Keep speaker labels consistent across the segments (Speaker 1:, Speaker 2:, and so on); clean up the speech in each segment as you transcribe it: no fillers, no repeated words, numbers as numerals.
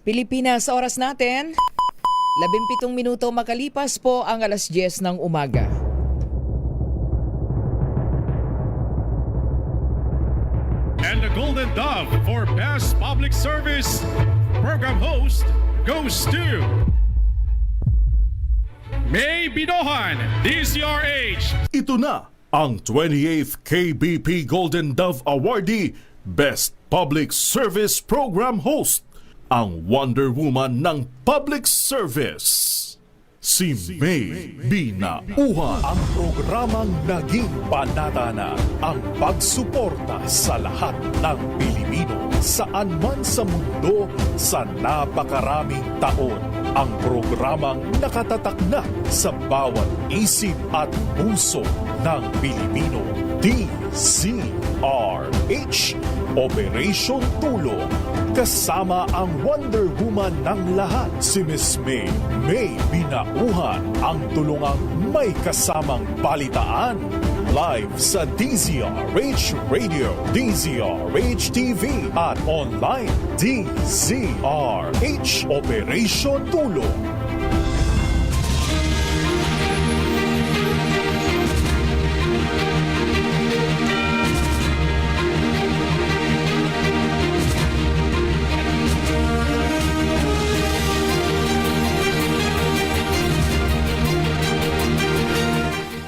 Speaker 1: Pilipinas, oras natin, 17 minuto makalipas po ang alas 10 ng umaga.
Speaker 2: And the Golden Dove for Best Public Service Program Host goes to May Binohan, DZRH.
Speaker 3: Ito na ang 28th KBP Golden Dove Awardee Best Public Service Program Host, ang Wonder Woman ng Public Service, si May Binauhan.
Speaker 4: Ang programang naging panata na ang pagsuporta sa lahat ng Pilipino saan man sa mundo sa napakaraming taon. Ang programang nakatatak na sa bawat isip at puso ng Pilipino. DZRH, Operation Tulong. Kasama ang Wonder Woman ng lahat, si Miss May Binauhan, ang tulungang may kasamang balitaan. Live sa DZRH Radio, DZRH TV at online DZRH Operation Tulong.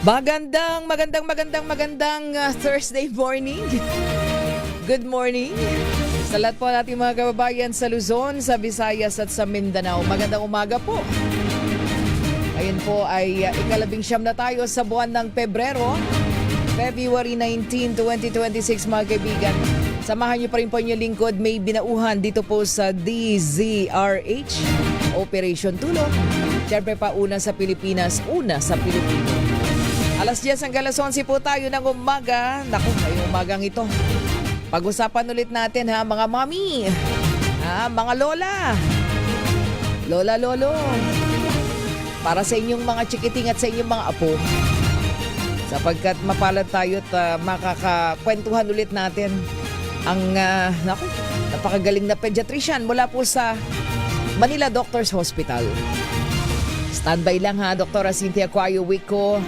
Speaker 1: Magandang Thursday morning. Good morning sa lahat po nating mga kababayan sa Luzon, sa Visayas at sa Mindanao. Magandang umaga po. Ngayon po ay ika-19 na tayo sa buwan ng Pebrero, February 19, 2026 mga kaibigan. Samahan niyo pa rin po inyong lingkod, May Binauhan dito po sa DZRH Operation Tulong. Siyempre pa una sa Pilipinas, una sa Pilipino. Alas 10 hanggang alas 11 po tayo ng umaga. Naku, ngayong umagang ito. Pag-usapan ulit natin ha, mga mami, ha, mga lola, lolo, para sa inyong mga chikiting at sa inyong mga apo. Sapagkat mapalad tayo at makakakwentuhan ulit natin ang napakagaling na pediatrician mula po sa Manila Doctors Hospital. Standby lang ha, Dr. Cynthia Cuayo Wico.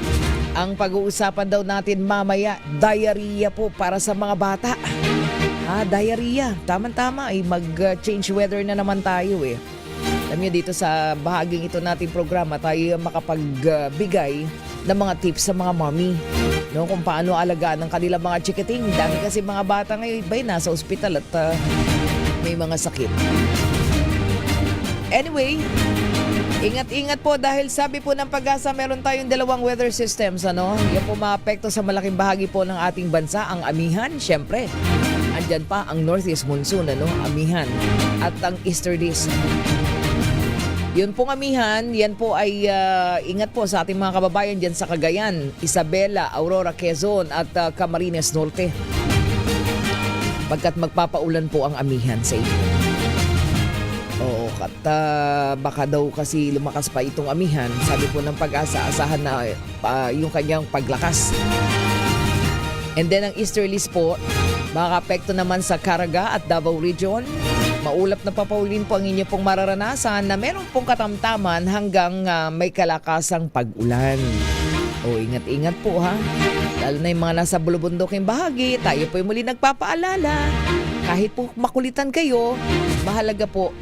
Speaker 1: Ang pag-uusapan daw natin mamaya, diarrhea po para sa mga bata. Diarrhea. Tama-tama, mag-change weather na naman tayo eh. Alam niyo, dito sa bahaging ito nating programa, tayo makapagbigay ng mga tips sa mga mommy. No, kung paano alagaan ng kanilang mga chikiting. Dami kasi mga bata ngayon, iba nasa ospital at may mga sakit. Anyway, ingat-ingat po dahil sabi po ng Pag-asa meron tayong dalawang weather systems. Yan po maapekto sa malaking bahagi po ng ating bansa. Ang amihan, syempre. Andyan pa ang northeast monsoon, amihan. At ang easterlies. Yun pong amihan, yan po ay ingat po sa ating mga kababayan dyan sa Cagayan, Isabela, Aurora, Quezon at Camarines Norte. Pagkat magpapaulan po ang amihan sa inyo. Oo, at baka daw kasi lumakas pa itong amihan. Sabi po ng Pag-asa, asahan na yung kanyang paglakas. And then ang easterlies po, makaka-apekto naman sa Caraga at Davao Region. Maulap na papaulin po ang inyo pong mararanasan na meron pong katamtaman hanggang may kalakasang pag-ulan. O ingat-ingat po ha. Lalo na yung mga nasa bulubunduking bahagi, tayo po muli nagpapaalala. Kahit po makulitan kayo, mahalaga po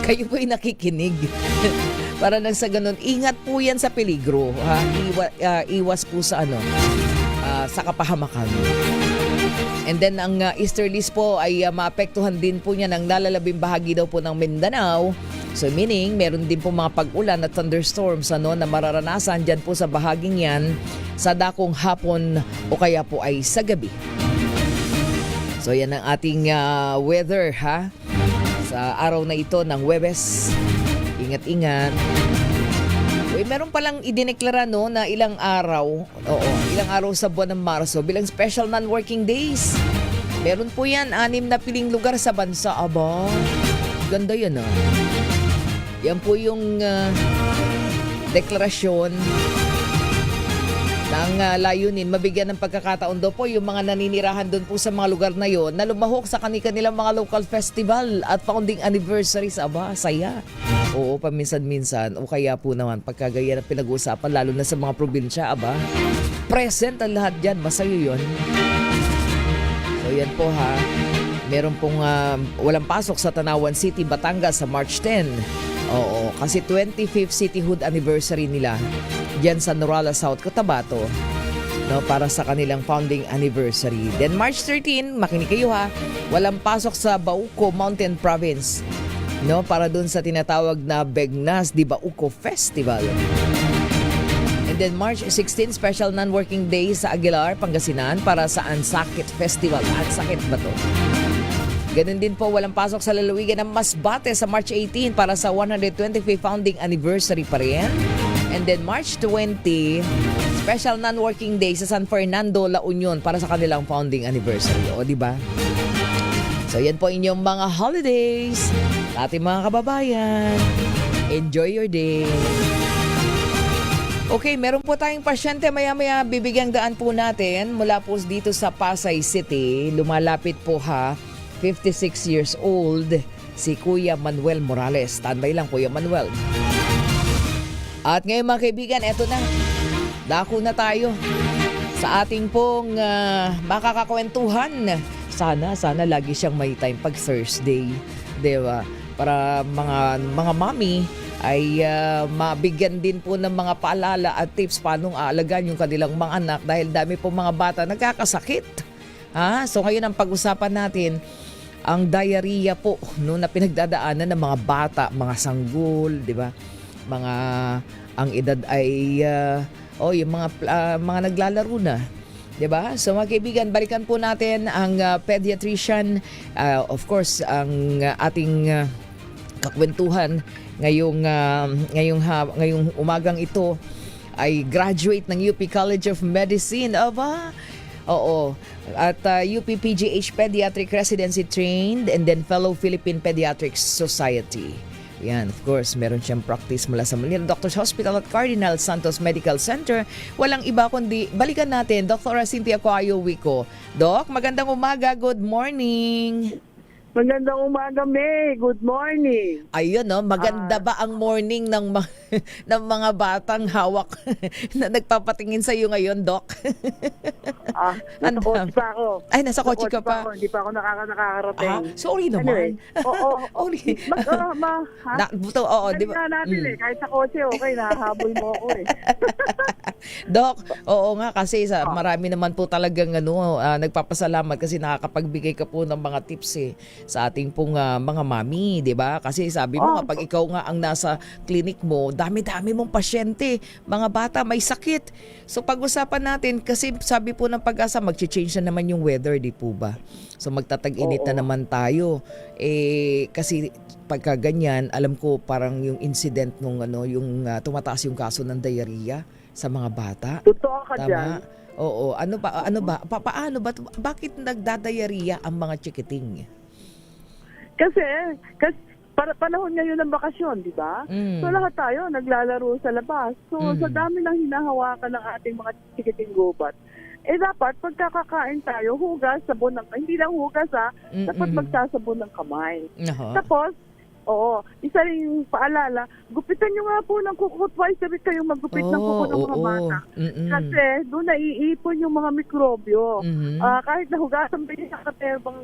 Speaker 1: kayo po ay nakikinig. Para nang sa ganun, ingat po yan sa peligro. Iwas po sa sa kapahamakan. And then ang easterlies po ay maapektuhan din po niya ng nalalabing bahagi daw po ng Mindanao. So meaning, meron din po mga pag-ulan at thunderstorms na mararanasan dyan po sa bahaging yan sa dakong hapon o kaya po ay sa gabi. So yan ang ating weather ha. Sa araw na ito ng Huwebes. Ingat-ingat. Uy, meron palang idineklara na ilang araw sa buwan ng Marso bilang special non-working days. Meron po yan, 6 na piling lugar sa bansa. Aba, ganda yan Yan po yung deklarasyon ng layunin, mabigyan ng pagkakataon daw po yung mga naninirahan doon po sa mga lugar na yon na lumahok sa kanilang mga local festival at founding anniversaries. Aba, saya. Oo, paminsan-minsan. O kaya po naman, pagkagaya ng pinag-uusapan, lalo na sa mga probinsya, aba, present ang lahat dyan. Masaya yun. So yan po ha. Meron pong walang pasok sa Tanawan City, Batangas sa March 10. Oo, kasi 25th cityhood anniversary nila diyan sa Norala South, Cotabato, no, para sa kanilang founding anniversary. Then March 13, makinig kayo ha, walang pasok sa Bauco Mountain Province, no, para dun sa tinatawag na Begnas di Bauco Festival. And then March 16, special non-working day sa Aguilar, Pangasinan para sa Ansakit Festival. Ansakit ba to? Ganun din po, walang pasok sa lalawigan ng Masbate sa March 18 para sa 125th founding anniversary pa rin. And then March 20, special non-working day sa San Fernando, La Union para sa kanilang founding anniversary. O, di ba? So, yan po inyong mga holidays. Ating mga kababayan, enjoy your day. Okay, meron po tayong pasyente. Maya-maya bibigyang daan po natin mula po dito sa Pasay City. Lumalapit po ha. 56 years old, si Kuya Manuel Morales. Standby lang, Kuya Manuel. At ngayon mga kaibigan, eto na. Dako na tayo sa ating pong makakakwentuhan. Sana lagi siyang may time pag Thursday. Diba? Para mga mami ay mabigyan din po ng mga paalala at tips paano aalagaan yung kanilang mga anak dahil dami po mga bata nagkakasakit. So ngayon ang pag-usapan natin ang diarrhea po no, na pinagdadaanan ng mga bata, mga sanggol, di ba? Mga ang edad ay yung mga naglalaro na, di ba? So mga kaibigan, balikan po natin ang pediatrician, of course, ang ating kakwentuhan ngayong umagang ito ay graduate ng UP College of Medicine. Aba, oo. At UP PGH Pediatric Residency Trained and then Fellow Philippine Pediatric Society. Yan, of course, meron siyang practice mula sa Manila Doctors Hospital at Cardinal Santos Medical Center. Walang iba kundi, balikan natin, Dr. Cynthia Coayo Wico. Doc, magandang umaga, good morning.
Speaker 5: Magandang umaga, May. Good morning.
Speaker 1: Ayun, no? Maganda ba ang morning ng mga batang hawak na nagpapatingin sa iyo ngayon, Doc?
Speaker 5: Nasa kotse pa ako.
Speaker 1: Ay, nasa kotse ka pa.
Speaker 5: Hindi pa ako nakakarating.
Speaker 1: Sorry naman.
Speaker 5: Anyway,
Speaker 1: Sorry.
Speaker 5: Di ba? Natin kahit sa kotse, okay, nahahabol mo ako eh.
Speaker 1: Doc, oo nga kasi marami naman po talagang nagpapasalamat kasi nakakapagbigay ka po ng mga tips sa ating pong mga mami, 'di ba? Kasi sabi mo kapag ikaw nga ang nasa clinic mo, dami-dami mong pasyente, mga bata may sakit. So pag-usapan natin kasi sabi po ng Pag-asa mag-change na naman yung weather, di po ba? So magtatag-init na naman tayo. Kasi pagka ganyan, alam ko parang yung incident nung yung tumataas yung kaso ng diarrhea sa mga bata.
Speaker 5: Totoo ka dyan.
Speaker 1: Oo, paano ba? Bakit nagdadayariya ang mga chikiting?
Speaker 5: Kasi panahon ngayon ng bakasyon, di ba? So lahat tayo naglalaro sa labas. So sa dami ng hinahawakan ng ating mga chikiting gubat, dapat pagkakakain tayo, hugas, sabon ng, hindi lang hugas dapat magsasabon ng kamay. Tapos, isa rin yung paalala, gupitan nyo nga po ng kuko twice a week kayong maggupit ng kuko ng mga bata. Kasi doon naiipon yung mga mikrobyo. Kahit nahugasan pa yung nakaterbang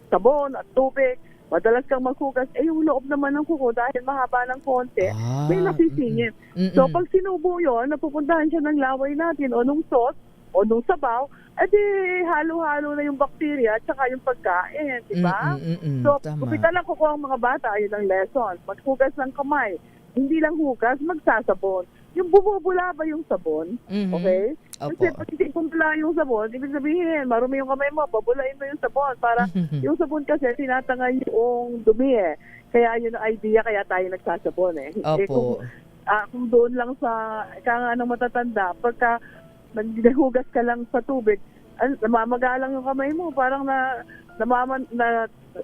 Speaker 5: sabon at tubig, madalas kang maghugas, yung loob naman ng kuko dahil mahaba ng konti, may nasisingit. So pag sinubo yun, napupuntahan siya ng laway natin o nung sauce o nung sabaw, halo-halo na yung bacteria at saka yung pagkain, di ba? So, gupitan lang kuko ang mga bata, ayun ang lesson. Maghugas ng kamay. Hindi lang hugas, magsasabon. Yung bumubula ba yung sabon? Okay? Kasi pag hindi bumula yung sabon, ibig sabihin, marumi yung kamay mo, babulain mo yung sabon para yung sabon kasi tinatangay yung dumi Kaya yun ang idea, kaya tayo nagsasabon kung doon lang sa, kaya ng matatanda, pagka naghugas ka lang sa tubig, namamagalang yung kamay mo, parang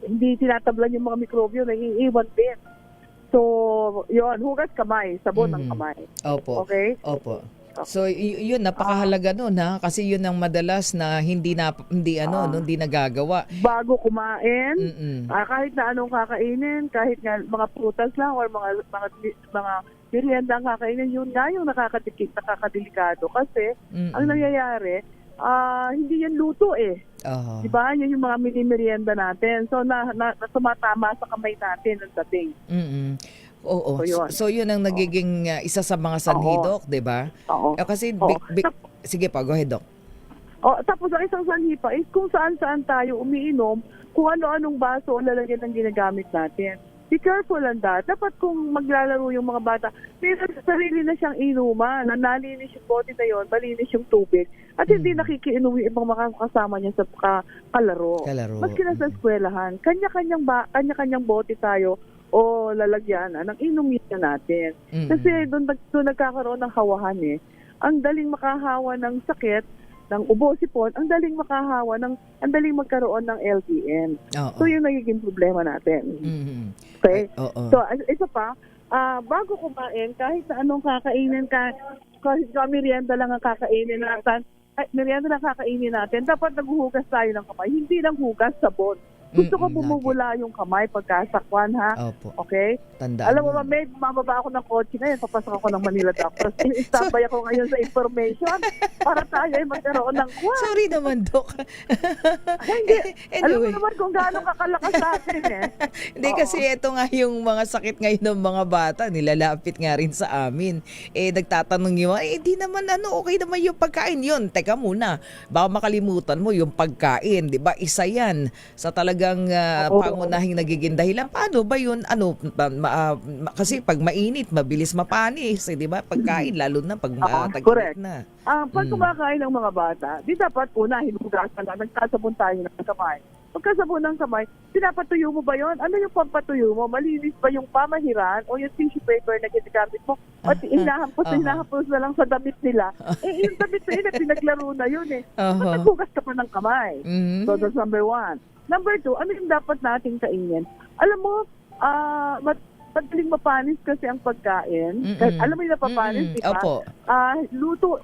Speaker 5: hindi tinatablan yung mga mikrobyo, naiiwan din. So, yun, hugas kamay, sabon ng kamay.
Speaker 1: Opo.
Speaker 5: Okay?
Speaker 1: Opo. So yun napakahalaga noon ha kasi yun ang madalas na hindi nagagawa.
Speaker 5: Bago kumain,
Speaker 1: Mm-mm.
Speaker 5: kahit na anong kakainin, kahit nga mga prutas lang or mga merienda ang kakainin, yun nga yung nakakadelikado kasi
Speaker 1: Mm-mm.
Speaker 5: ang nangyayari, hindi yan luto eh.
Speaker 1: Oo.
Speaker 5: Diba? Yan yung mga mini-merienda natin. So, tumatama sa kamay natin ang dating.
Speaker 1: Mm-mm. Oo.
Speaker 5: So, yun.
Speaker 1: So yun ang nagiging isa sa mga sanhi, Doc, 'di ba?
Speaker 5: Oo.
Speaker 1: Kasi
Speaker 5: Oo.
Speaker 1: sige pa, go ahead, Doc.
Speaker 5: Tapos ang isang sanhi pa is kung saan-saan tayo umiinom, kung ano-anong baso o lalagyan ng ginagamit natin. Be careful lang that. Dapat kung maglalaro yung mga bata, may sarili na siyang inuman, na nalinis yung bote na yun, malinis yung tubig, at hindi nakikiinom yung ibang makakasama niya sa kalaro. Maski na sa eskwelahan, kanya-kanyang bote tayo o lalagyan ng inumin na natin. Kasi doon nagkakaroon ng hawahan eh. Ang daling makahawa ng sakit, ng ubo, sipon, ang daling magkaroon ng LTN. So yun nagiging problema natin.
Speaker 1: Mm-hmm.
Speaker 5: Okay?
Speaker 1: Oo.
Speaker 5: So isa pa, bago kumain, kahit na anong kakainin kahit merienda lang ang kakainin natin, dapat naghuhugas tayo ng kamay. Hindi lang hugas, sabon. Gusto ko bumubula yung kamay pagkasakwan, ha?
Speaker 1: Opo.
Speaker 5: Okay?
Speaker 1: Tandaan
Speaker 5: Alam mo
Speaker 1: mo.
Speaker 5: ba, may bumababa ako ng kotse ngayon, papasok ako ng Manila Doctors. Istambay ako ngayon sa information para tayo ay magkaroon ng kwan.
Speaker 1: Sorry naman, Doc.
Speaker 5: Hindi. Alam mo
Speaker 1: Anyway.
Speaker 5: naman kung gaano kakalakas sa atin eh.
Speaker 1: Hindi kasi ito nga yung mga sakit ngayon ng mga bata, nilalapit nga rin sa amin. Nagtatanong yung, di naman okay naman yung pagkain yun. Teka muna, baka makalimutan mo yung pagkain, di ba? Isa yan sa talagang pangunahing nagiging dahilan. Paano ba yun? Kasi pag mainit, mabilis mapanis, di ba? Pagkain, lalo na pag tag-init na.
Speaker 5: Pag kumakain ng mga bata, di dapat una, hinugasan na, nagkasabon tayo ng kamay. Pagkasabon ng kamay, pinapatuyo mo ba yon? Ano yung pampatuyo mo? Malinis ba yung pamahiran o yung tissue paper na ginagamit mo? O hinahampos na lang sa damit nila. Yung damit na yun, pinaglaro na yun eh. Naghugas ka pa ng kamay. So that's number one. Number two, ano yung dapat nating kainin? Alam mo, madaling mapanis kasi ang pagkain. Alam mo yung napapanis, di ba?
Speaker 1: Opo.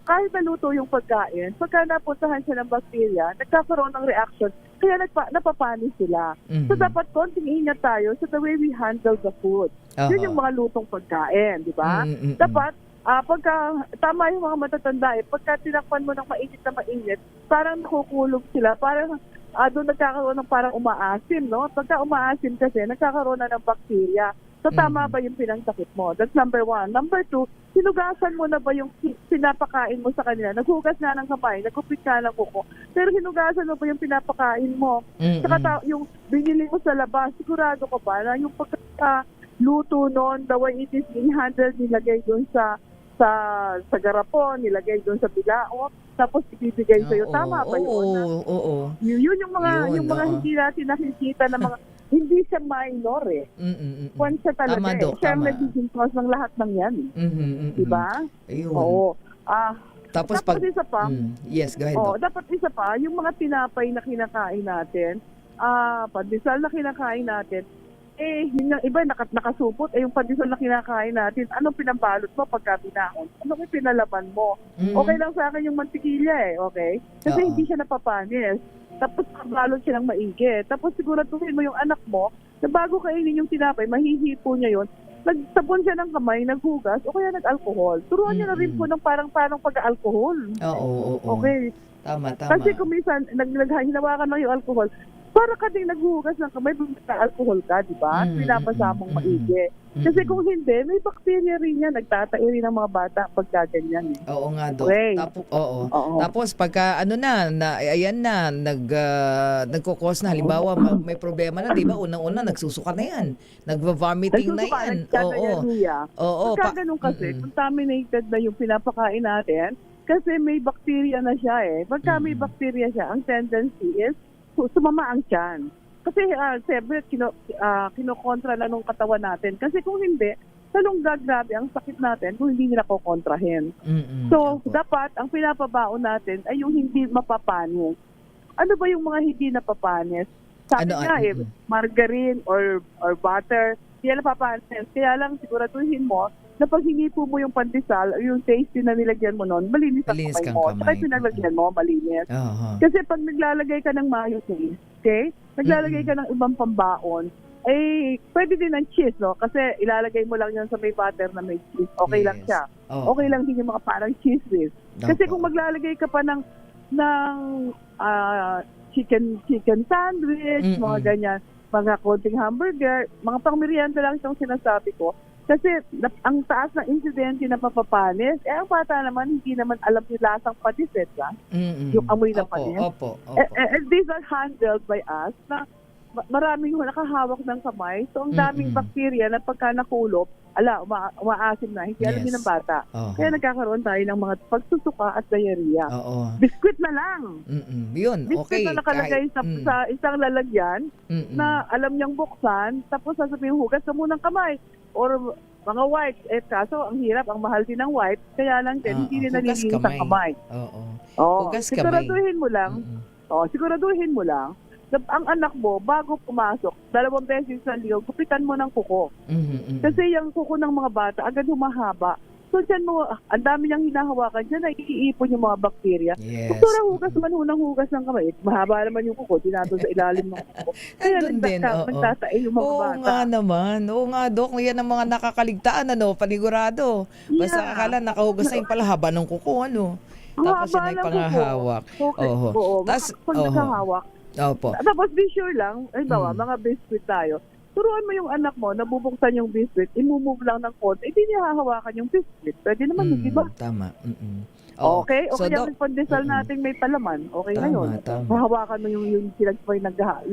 Speaker 5: Kahit naluto yung pagkain, pagka napuntahan siya ng bacteria, nagkakaroon ng reaction, kaya napapanis sila. So dapat konting ingat tayo sa the way we handle the food. Yun yung mga lutong pagkain, di ba? Dapat, pagka tama yung mga matatanda pagka tinakpan mo ng mainit, parang nakukulog sila, parang doon nagkakaroon ng parang umaasim, no? Pagka umaasim kasi, nagkakaroon na ng bacteria. So, tama ba yung pinangsakit mo? That's number one. Number two, hinugasan mo na ba yung pinapakain mo sa kanila? Naghugas na ng kamay, nagkupit ka ng kuko. Pero hinugasan mo ba yung pinapakain mo? Saka yung binili mo sa labas, sigurado ka ba na yung pagkakaluto noon, the way it is being handled, nilagay doon sa garapon, nilagay doon sa bilao, tapos ibibigay sa'yo. Tama ba yun?
Speaker 1: Oo.
Speaker 5: Yun yung mga hindi natin nakikita na mga, hindi siya minor eh. Kung siya talaga
Speaker 1: tama, Doc,
Speaker 5: siya
Speaker 1: tama.
Speaker 5: nagiging cause ng lahat ng yan. Diba?
Speaker 1: Ayun.
Speaker 5: Oo.
Speaker 1: Tapos
Speaker 5: dapat isa pa,
Speaker 1: yes, go ahead, Doc.
Speaker 5: dapat isa pa, yung mga tinapay na kinakain natin, pandesal na kinakain natin, yun yung iba nakasupot, yung pandesal na kinakain natin, anong pinabalot mo pagka pinahon? Anong pinalaman mo? Okay lang sa akin yung mantikilya okay? Kasi hindi siya napapanis. Tapos balot siya ng maigi. Tapos siguraduhin mo yung anak mo na bago kainin yung tinapay, mahihipo niya yon. Nagsabon siya ng kamay, naghugas, o kaya nag-alcohol. Turuan niya na rin po ng parang pag-alcohol.
Speaker 1: Oo.
Speaker 5: Okay.
Speaker 1: Tama.
Speaker 5: Kasi kung minsan, hinawakan mo yung alcohol, para ka din naghuhugas ng kamay, alcohol ka, di ba? Pinapasa mong maigi. Kasi kung hindi, may bacteria rin yan. Nagtatae rin ng mga bata pagka ganyan.
Speaker 1: Oo nga, Doc.
Speaker 5: Okay.
Speaker 1: Tapos pagka nagkukos na, halimbawa may problema na, di ba? Unang-una nagsusuka na yan. Nagva-vomiting na yan. Oo.
Speaker 5: Pagka ganun kasi, contaminated na yung pinapakain natin, kasi may bacteria na siya Pagka may bacteria siya, ang tendency is sumama ang tiyan. Kasi siyempre, kinokontra na nung katawan natin. Kasi kung hindi, lalong gagrabe ang sakit natin kung hindi nila kokontrahin. So, dapat, ang pinapabaon natin ay yung hindi mapapanis. Ano ba yung mga hindi napapanis? Sabi margarine or butter, hindi napapanis. Kaya lang siguraduhin mo na pag hinipo mo yung pandesal, yung tasty na nilagyan mo nun, malinis ang
Speaker 1: Malinis
Speaker 5: kamay
Speaker 1: kang
Speaker 5: mo.
Speaker 1: kamay.
Speaker 5: Saka yung pinaglagyan mo, malinis.
Speaker 1: Aha.
Speaker 5: Kasi pag naglalagay ka ng mayonnaise, okay? Naglalagay ka ng ibang pambaon, eh, pwede din ng cheese, no? Kasi ilalagay mo lang yan sa may butter na may cheese. Okay lang
Speaker 1: Yes.
Speaker 5: siya.
Speaker 1: Oo.
Speaker 5: Okay lang din yung mga parang cheese whiz. Kasi
Speaker 1: Opo.
Speaker 5: kung maglalagay ka pa ng chicken sandwich,
Speaker 1: Mm-mm.
Speaker 5: mga ganyan, mga konting hamburger, mga pangmerienda lang itong sinasabi ko. Kasi ang taas ng insidente na mapapanis, ang bata naman, hindi naman alam yung lasang patiset, ha?
Speaker 1: Mm-mm.
Speaker 5: Yung amoy ng
Speaker 1: Opo,
Speaker 5: panis.
Speaker 1: opo.
Speaker 5: And these are handled by us na maraming nakahawak ng kamay. So, ang daming
Speaker 1: Mm-mm.
Speaker 5: bakterya na pagka nakulop, umaasim na, hindi alam
Speaker 1: Yes.
Speaker 5: yun ng bata.
Speaker 1: Oho.
Speaker 5: Kaya nagkakaroon tayo ng mga pagsusuka at diarrhea.
Speaker 1: Oo.
Speaker 5: Biskwit na lang.
Speaker 1: Mm-mm. Yun,
Speaker 5: Biskwit
Speaker 1: okay.
Speaker 5: na nakalagay sa isang lalagyan
Speaker 1: Mm-mm.
Speaker 5: na alam niyang buksan, tapos sasabihin, hugas ka munang kamay. Or mga wipes. Eh, kaso, ang hirap, ang mahal din ng wipes. Kaya lang din, hindi rin
Speaker 1: Hugas
Speaker 5: nalilinis ang kamay.
Speaker 1: Oo.
Speaker 5: Oh,
Speaker 1: Hugas kamay.
Speaker 5: siguraduhin mo lang, siguraduhin mo lang, na ang anak mo, bago pumasok, 2 beses sa ligaw, kupitan mo ng kuko.
Speaker 1: Mm-mm.
Speaker 5: Kasi yung kuko ng mga bata, agad humahaba. So, dyan mo, ang dami niyang hinahawakan dyan, naiipon yung mga bakterya.
Speaker 1: Yes.
Speaker 5: Doktora, hugas man hunang hugas ng kamay. Mahaba naman yung kuko, dinado sa ilalim ng kuko. Kaya
Speaker 1: Andun din, oo.
Speaker 5: nagtatae yung mga
Speaker 1: Oo
Speaker 5: bata.
Speaker 1: nga naman. Oo nga, Dok. Yan ang mga nakakaligtaan, panigurado. Basta
Speaker 5: Yeah.
Speaker 1: akala nakahugas na yung palahaba ng kuko, ano.
Speaker 5: Ang
Speaker 1: Tapos
Speaker 5: haba
Speaker 1: yun ay
Speaker 5: ng
Speaker 1: pangahawak.
Speaker 5: kuko. Okay.
Speaker 1: Oho.
Speaker 5: Oo.
Speaker 1: Tas-
Speaker 5: Pag
Speaker 1: oho.
Speaker 5: nakahawak.
Speaker 1: Opo.
Speaker 5: Tapos be sure lang,
Speaker 1: Mm.
Speaker 5: halimbawa, mga biscuit tayo, turuan mo yung anak mo, nabubuksan yung biscuit, imumove lang ng konti, hindi niya hahawakan yung biscuit. Pwede naman, hindi ba?
Speaker 1: Tama. Mm-mm. Oo.
Speaker 5: Okay? O
Speaker 1: So,
Speaker 5: kaya
Speaker 1: Dok,
Speaker 5: yung pandesal
Speaker 1: mm-mm.
Speaker 5: natin may palaman. Okay na
Speaker 1: Tama,
Speaker 5: yun.
Speaker 1: tama.
Speaker 5: Hahawakan mo yung yung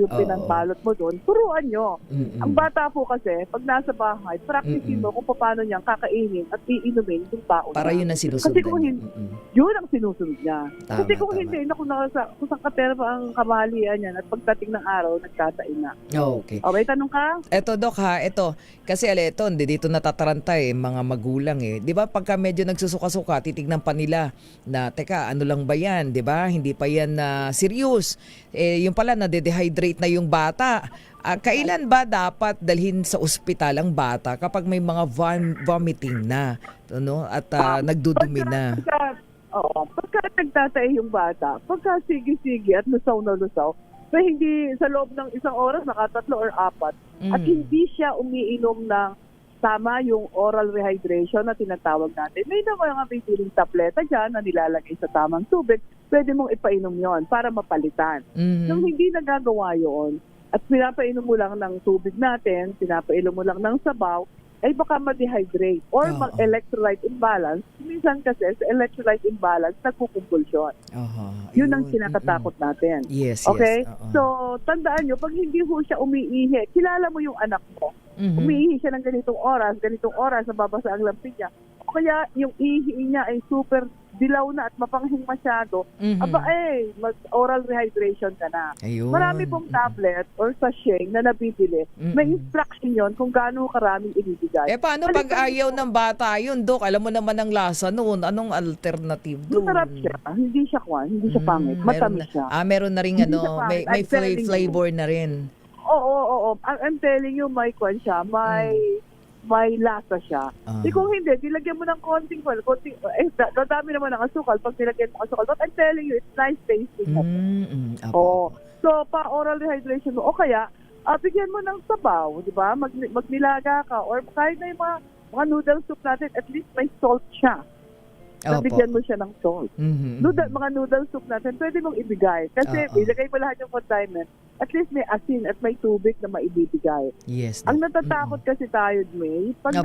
Speaker 1: Oo.
Speaker 5: pinangbalot mo doon. Turuan nyo.
Speaker 1: Mm-mm.
Speaker 5: Ang bata po kasi, pag nasa bahay, practice mo kung paano niyang kakainin at iinumin yung baon
Speaker 1: Para
Speaker 5: niya.
Speaker 1: yun ang sinusundan.
Speaker 5: Kasi kung
Speaker 1: niya.
Speaker 5: hindi,
Speaker 1: Mm-mm.
Speaker 5: yun ang sinusunod niya.
Speaker 1: Tama,
Speaker 5: Kasi kung
Speaker 1: tama.
Speaker 5: hindi, kung saan kapera pa ang kamalian niya at pagdating ng araw, nagtatain na.
Speaker 1: Okay.
Speaker 5: O, may tanong ka?
Speaker 1: Eto, Dok, ha, ito. Kasi ito, dito natataranta mga magulang Di ba pagka medyo nagsusuka-suka, titignan pa nila na, teka, ano lang ba yan? Di ba? Hindi pa yan serious. Yung pala, nade-dehydrate na yung bata. Kailan ba dapat dalhin sa ospital ang bata kapag may mga vomiting na? At nagdudumi na?
Speaker 5: Pagka nagtatae yung bata, pagka sige-sige at lusaw na lusaw, so hindi sa loob ng 1 oras, nakatatlo or 4, at hindi siya umiinom ng tama yung oral rehydration na tinatawag natin. May mga bibiling tableta dyan na nilalagay sa tamang tubig, pwede mong ipainom yon para mapalitan. Nung hindi nagagawa yon at pinapainom mo lang ng tubig natin, pinapainom mo lang ng sabaw, ay baka ma-dehydrate or
Speaker 1: Oo.
Speaker 5: mag-electrolyte imbalance. Minsan kasi sa electrolyte imbalance, nagkukumpulsyon. Yun ang kinakatakot natin.
Speaker 1: Yes,
Speaker 5: Okay?
Speaker 1: yes.
Speaker 5: So, tandaan nyo, pag hindi ho siya umiihi, kilala mo yung anak mo.
Speaker 1: Mhm.
Speaker 5: Umiihi siya ng ganitong oras, nababasa ang lampin niya. O kaya yung ihi niya ay super dilaw na at mapanghing masyado,
Speaker 1: Mhm.
Speaker 5: mag-oral rehydration ka na.
Speaker 1: Ayun.
Speaker 5: Marami pong tablet or sachet na nabibili. May instruction yon kung gaano karaming ibibigay.
Speaker 1: Paano pag ayaw ng bata yun, Dok? Alam mo naman ang lasa noon. Anong alternative doon?
Speaker 5: Masarap siya. Hindi siya hindi siya pangit. Matamis siya.
Speaker 1: Meron na rin
Speaker 5: Hindi siya pangit.
Speaker 1: may
Speaker 5: I'm telling you.
Speaker 1: flavor na rin.
Speaker 5: Oo. I'm telling you, may kwan siya. May lasa siya. Kung hindi, dilagyan mo ng konting, dadami naman ng asukal pag nilagyan mo ng asukal. But I'm telling you, it's nice tasting. Oo. So, pa-oral rehydration mo. O kaya, bigyan mo ng sabaw, di ba? Magnilaga ka. Or kahit na yung mga noodle soup natin, at least may salt siya. Nabigyan mo siya ng salt. Mga noodle soup natin, pwede mong ibigay. Kasi ilagay mo lahat yung condiment. At least may asin at may tubig na maibibigay.
Speaker 1: Yes.
Speaker 5: Ang natatakot kasi tayo, May, pag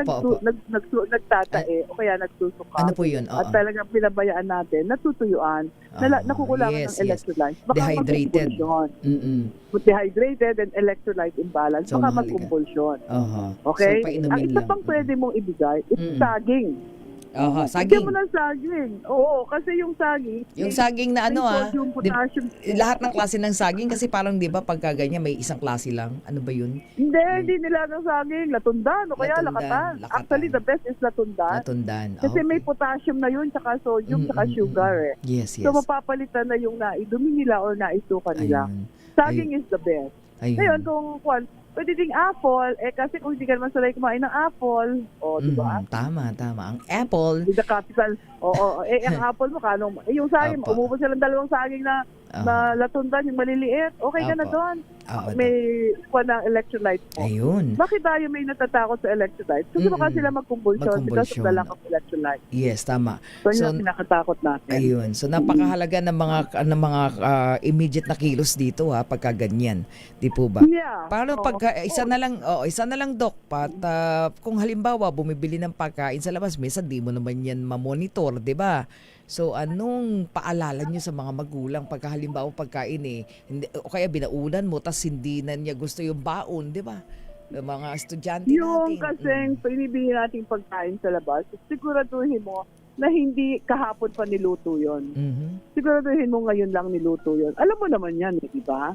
Speaker 5: nagtatae o kaya nagsusuka.
Speaker 1: Ano po yun?
Speaker 5: At talagang pinabayaan natin, natutuyuan, nakukulangan ng electrolytes. Baka
Speaker 1: Dehydrated.
Speaker 5: magkumpulsyon. Dehydrated and electrolyte imbalance.
Speaker 1: So,
Speaker 5: Baka
Speaker 1: mahalaga.
Speaker 5: magkumpulsyon.
Speaker 1: So,
Speaker 5: Okay?
Speaker 1: painumin
Speaker 5: Ang isa
Speaker 1: lang.
Speaker 5: pang pwede mong ibigay, is saging. Bigyan
Speaker 1: Saging.
Speaker 5: mo ng saging. Oo, kasi yung saging,
Speaker 1: Yung saging na
Speaker 5: may sodium, potassium.
Speaker 1: lahat ng klase ng saging kasi parang 'di ba pagka ganyan may isang klase lang. Ano ba 'yun?
Speaker 5: Hindi nila ng saging. Latundan o kaya
Speaker 1: Latundan.
Speaker 5: lakatan. Actually, the best is latundan.
Speaker 1: Natundan.
Speaker 5: Kasi may potassium na yun, tsaka sodium, tsaka sugar .
Speaker 1: Yes.
Speaker 5: So, mapapalitan na yung naidumi nila or naisuka nila.
Speaker 1: Ayun.
Speaker 5: Saging is the best.
Speaker 1: Ayun.
Speaker 5: Ngayon, pwede ding apple, kasi kung hindi ka naman sanay kumain ng apple, di ba?
Speaker 1: Tama. Ang apple.
Speaker 5: With the capital, ang apple mo, yung saging,
Speaker 1: Opo.
Speaker 5: umubos sila ng 2 saging na latundan, yung maliliit, okay ka na
Speaker 1: Opo.
Speaker 5: doon.
Speaker 1: Oo,
Speaker 5: May kuha ng electrolyte mo.
Speaker 1: Ayun.
Speaker 5: Bakit tayo may natatakot sa electrolyte? Kasi baka sila magkumbulsyon because of the lack of electrolyte.
Speaker 1: Yes, tama.
Speaker 5: So, yun ang pinakatakot natin.
Speaker 1: Ayun. So napakahalaga ng mga immediate na kilos dito pagka ganyan. Di po ba?
Speaker 5: Yeah.
Speaker 1: Paano pagka isa na lang Doc, kung halimbawa bumibili ng pagkain sa labas, minsan di mo naman yan ma-monitor, di ba? So anong paalala niyo sa mga magulang pagka halimbawa pagkain hindi, o kaya binaunan mo tas hindi na niya gusto yung baon, di ba? Yung mga estudyante
Speaker 5: Yung
Speaker 1: natin.
Speaker 5: kasing pinibili nating pagkain sa labas, siguraduhin mo na hindi kahapon pa niluto yon. Siguraduhin mo ngayon lang niluto yon. Alam mo naman yan, di ba?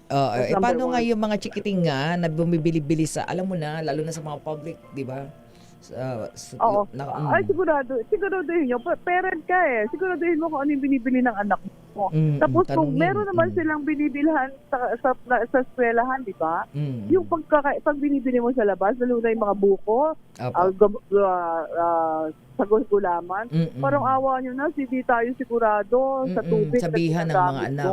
Speaker 1: Paano nga yung mga chikiting na bumibili-bili sa, alam mo na, lalo na sa mga public, di ba?
Speaker 5: Oo. Siguraduhin nyo. Parent ka siguraduhin mo kung ano yung binibili ng anak mo. Tapos kung meron naman silang binibilhan sa eskwelahan, di ba? Yung pag binibili mo sa labas, lalo na yung mga buko, sa gulaman, parang awa nyo na, hindi tayo sigurado sa tubig.
Speaker 1: Sabihan ng mga anak.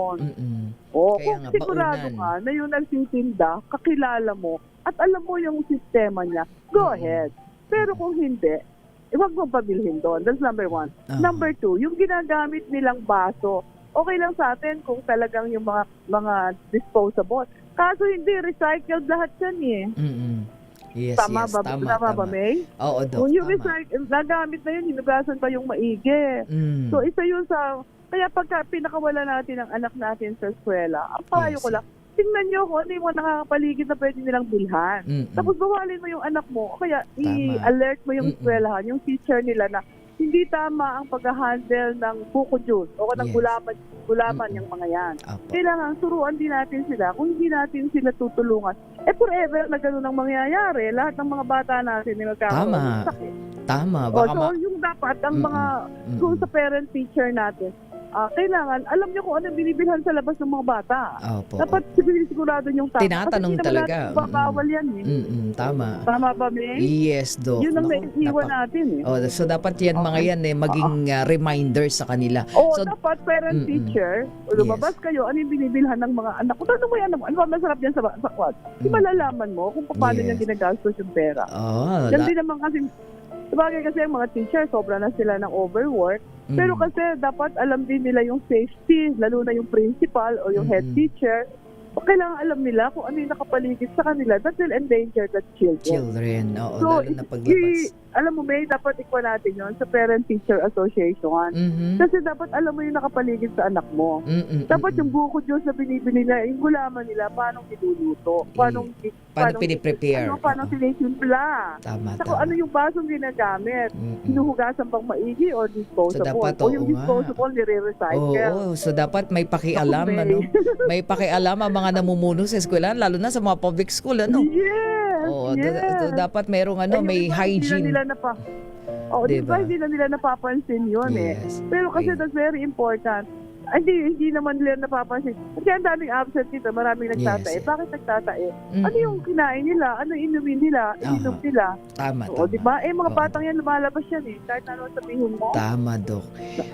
Speaker 5: Kung sigurado ka na yung nagtitinda, kakilala mo, at alam mo yung sistema niya, go ahead. Pero kung hindi, huwag mong pabilhin doon. That's number 1. Number 2, yung ginagamit nilang baso, okay lang sa atin kung talagang yung mga disposable. Kaso hindi, recycled lahat yan
Speaker 1: Yes,
Speaker 5: tama
Speaker 1: yes.
Speaker 5: ba, May?
Speaker 1: Oo, Doc,
Speaker 5: Kung yung
Speaker 1: tama.
Speaker 5: recycle, nagamit na yun, hinugasan pa yung maigi. So, isa yun kaya pagka pinakawala natin ang anak natin sa eskwela, ang payo ko lang, tingnan nyo kung ano yung mga nakakapaligid na pwede nilang bilhan. Tapos bawalin mo yung anak mo, kaya i-alert mo yung eskwelahan, yung teacher nila na hindi tama ang pag-handle ng buko juice o ng gulaman yung mga yan. Kailangan turuan din natin sila. Kung hindi natin sila tutulungan, forever na gano'n ang mangyayari. Lahat ng mga bata natin ay magkakaroon ng sakit.
Speaker 1: Tama.
Speaker 5: So yung dapat, ang mga kung sa parent-teacher natin, kailangan, alam niyo kung ano binibilhan sa labas ng mga bata.
Speaker 1: Opo.
Speaker 5: Dapat sigurado yung tama.
Speaker 1: Tinatanong talaga.
Speaker 5: Babawal yan
Speaker 1: Tama.
Speaker 5: Tama ba, May?
Speaker 1: Yes, Doc.
Speaker 5: Yun ang naiiwan natin
Speaker 1: So dapat yan mga yan maging reminder sa kanila. So,
Speaker 5: dapat parent-teacher, lumabas kayo, ano yung binibilhan ng mga anak ko. Tanong mo yan, ano ba masarap yan sa kwad? Di malalaman mo kung paano niya ginagastos yung pera. Yan din naman kasi, sabagay kasi ang mga teacher, sobra na sila ng overwork. Pero kasi dapat alam din nila yung safety, lalo na yung principal o yung head teacher. Kailangan alam nila kung ano yung nakapaligid sa kanila that will endanger the children.
Speaker 1: Oo, lalo na paglabas.
Speaker 5: Alam mo, May, dapat ikuha natin yun sa Parent-Teacher Association. Kasi dapat alam mo yung nakapaligid sa anak mo. Dapat yung buko juice na binibili nila, yung gulaman nila, paano niluluto, paano
Speaker 1: piniprepare.
Speaker 5: Paano sinisimpla.
Speaker 1: Tama.
Speaker 5: Saka ano yung basong ginagamit. Hinuhugasan pang maigi o disposable.
Speaker 1: So, dapat,
Speaker 5: o yung disposable, nire-recycle.
Speaker 1: So dapat may pakialam, may pakialam ang mga namumuno sa eskwelahan, lalo na sa mga public school,
Speaker 5: Yes.
Speaker 1: Dapat merong may hygiene.
Speaker 5: Diba hindi na nila napapansin yun Pero kasi that's very important. Hindi naman nila napapansin. Kasi ang daming absent dito, maraming nagtatae. Bakit nagtatae? Ano yung kinain nila? Ano inumin nila? Ininom nila?
Speaker 1: Tama.
Speaker 5: Diba? Mga batang yan, lumalabas yan Kahit ano sabihin mo.
Speaker 1: Tama, Doc.